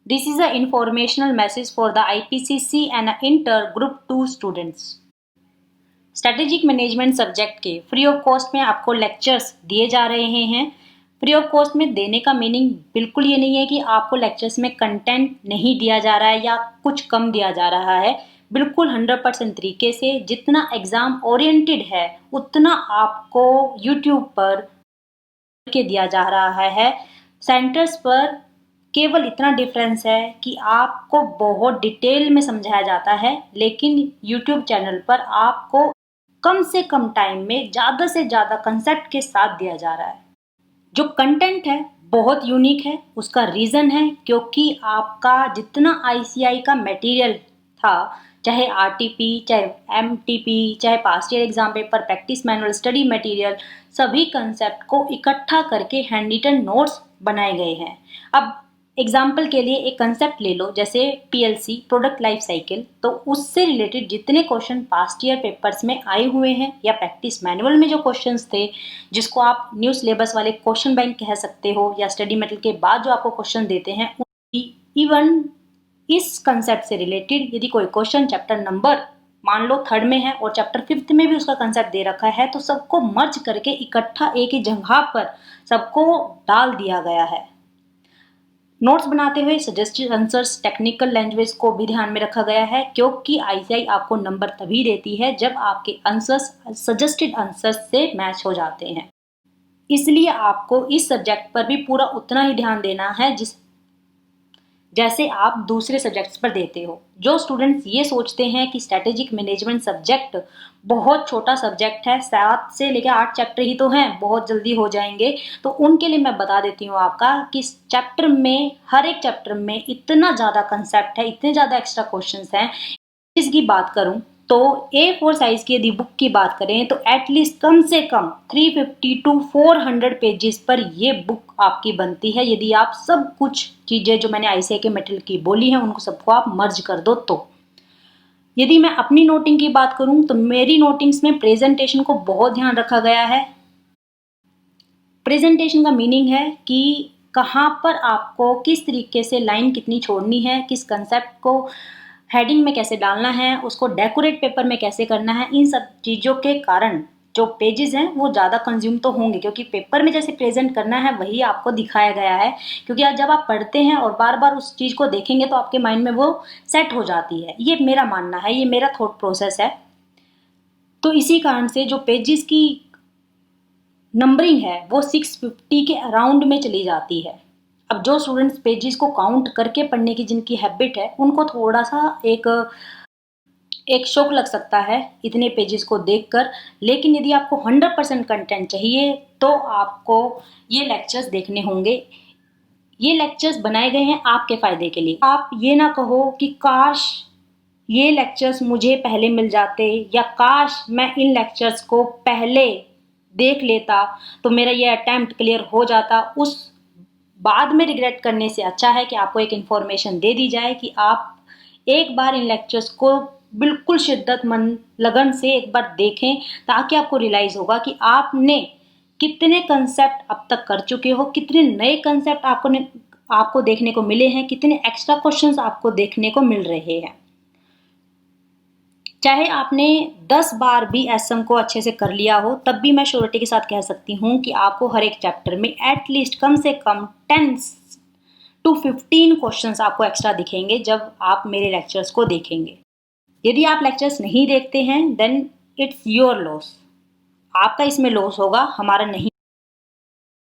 This is an informational message for the IPCC and Inter Group 2 students. Strategic management subject के free of cost में आपको lectures दिए जा रहे हैं। फ्री ऑफ कॉस्ट में देने का मीनिंग बिल्कुल ये नहीं है कि आपको लेक्चर्स में कंटेंट नहीं दिया जा रहा है या कुछ कम दिया जा रहा है। बिल्कुल 100% तरीके से जितना एग्ज़ाम ओरिएंटेड है उतना आपको यूट्यूब पर के दिया जा रहा है। सेंटर्स पर केवल इतना डिफरेंस है कि आपको बहुत डिटेल में समझाया जाता है, लेकिन यूट्यूब चैनल पर आपको कम से कम टाइम में ज़्यादा से ज़्यादा कंसेप्ट के साथ दिया जा रहा है। जो कंटेंट है बहुत यूनिक है। उसका रीज़न है क्योंकि आपका जितना आईसीआई का मटेरियल था, चाहे आरटीपी, चाहे एमटीपी, चाहे past year exam paper, practice manual, study material, सभी कंसेप्ट को इकट्ठा करके हैंड रिटन नोट्स बनाए गए हैं। अब एग्जाम्पल के लिए एक कंसेप्ट ले लो, जैसे पीएलसी, प्रोडक्ट लाइफ साइकिल, तो उससे रिलेटेड जितने क्वेश्चन पास्ट ईयर पेपर्स में आए हुए हैं या प्रैक्टिस मैनुअल में जो क्वेश्चंस थे, जिसको आप न्यू सिलेबस वाले क्वेश्चन बैंक कह सकते हो, या स्टडी मटेरियल के बाद जो आपको क्वेश्चन देते हैं, इवन इस कंसेप्ट से रिलेटेड यदि कोई क्वेश्चन चैप्टर नंबर मान लो 3rd में है और चैप्टर 5th में भी उसका कंसेप्ट दे रखा है, तो सबको मर्ज करके इकट्ठा एक ही जगह पर सबको डाल दिया गया है। नोट्स बनाते हुए सजेस्टेड आंसर्स, टेक्निकल लैंग्वेज को भी ध्यान में रखा गया है, क्योंकि आईसीआई आपको नंबर तभी देती है जब आपके आंसर्स सजेस्टेड आंसर्स से मैच हो जाते हैं। इसलिए आपको इस सब्जेक्ट पर भी पूरा उतना ही ध्यान देना है जैसे आप दूसरे सब्जेक्ट्स पर देते हो। जो स्टूडेंट्स ये सोचते हैं कि स्ट्रेटेजिक मैनेजमेंट सब्जेक्ट बहुत छोटा सब्जेक्ट है, 7 से लेकर 8 चैप्टर ही तो हैं, बहुत जल्दी हो जाएंगे, तो उनके लिए मैं बता देती हूँ आपका कि इस चैप्टर में, हर एक चैप्टर में इतना ज़्यादा कंसेप्ट है, इतने ज़्यादा एक्स्ट्रा क्वेश्चंस हैं। इसकी बात करूँ तो A4 साइज की यदि बुक की बात करें तो एटलीस्ट कम से कम 350 to 400 पेजेस पर ये बुक आपकी बनती है, यदि आप सब कुछ चीज़ें जो मैंने आईसीआई के मटेरियल की बोली हैं उनको सबको आप मर्ज कर दो। तो यदि मैं अपनी नोटिंग की बात करूं तो मेरी नोटिंग्स में प्रेजेंटेशन को बहुत ध्यान रखा गया है। प्रेजेंटेशन का मीनिंग है कि कहाँ पर आपको किस तरीके से लाइन कितनी छोड़नी है, किस कंसेप्ट को हेडिंग में कैसे डालना है, उसको डेकोरेट पेपर में कैसे करना है। इन सब चीज़ों के कारण जो पेजेस हैं वो ज़्यादा कंज्यूम तो होंगे, क्योंकि पेपर में जैसे प्रेजेंट करना है वही आपको दिखाया गया है। क्योंकि आज जब आप पढ़ते हैं और बार बार उस चीज़ को देखेंगे तो आपके माइंड में वो सेट हो जाती है। ये मेरा मानना है, ये मेरा थॉट प्रोसेस है। तो इसी कारण से जो पेजेस की नंबरिंग है वो 650 के अराउंड में चली जाती है। अब जो स्टूडेंट्स पेजेस को काउंट करके पढ़ने की जिनकी हैबिट है उनको थोड़ा सा एक शौक लग सकता है इतने पेजेस को देखकर, लेकिन यदि आपको 100% कंटेंट चाहिए तो आपको ये लेक्चर्स देखने होंगे। ये लेक्चर्स बनाए गए हैं आपके फ़ायदे के लिए। आप ये ना कहो कि काश ये लेक्चर्स मुझे पहले मिल जाते, या काश मैं इन लेक्चर्स को पहले देख लेता तो मेरा ये अटेम्प्ट क्लियर हो जाता। उस बाद में रिग्रेट करने से अच्छा है कि आपको एक इन्फॉर्मेशन दे दी जाए कि आप एक बार इन लेक्चर्स को बिल्कुल शिद्दतमंद लगन से एक बार देखें, ताकि आपको रियलाइज़ होगा कि आपने कितने कंसेप्ट अब तक कर चुके हो, कितने नए कंसेप्ट आपको देखने को मिले हैं, कितने एक्स्ट्रा क्वेश्चंस आपको देखने को मिल रहे हैं। चाहे आपने 10 बार भी एसएम को अच्छे से कर लिया हो, तब भी मैं श्योरिटी के साथ कह सकती हूँ कि आपको हर एक चैप्टर में एटलीस्ट कम से कम 10 to 15 क्वेश्चंस आपको एक्स्ट्रा दिखेंगे जब आप मेरे लेक्चर्स को देखेंगे। यदि आप लेक्चर्स नहीं देखते हैं देन इट्स योर लॉस, आपका इसमें लॉस होगा, हमारा नहीं।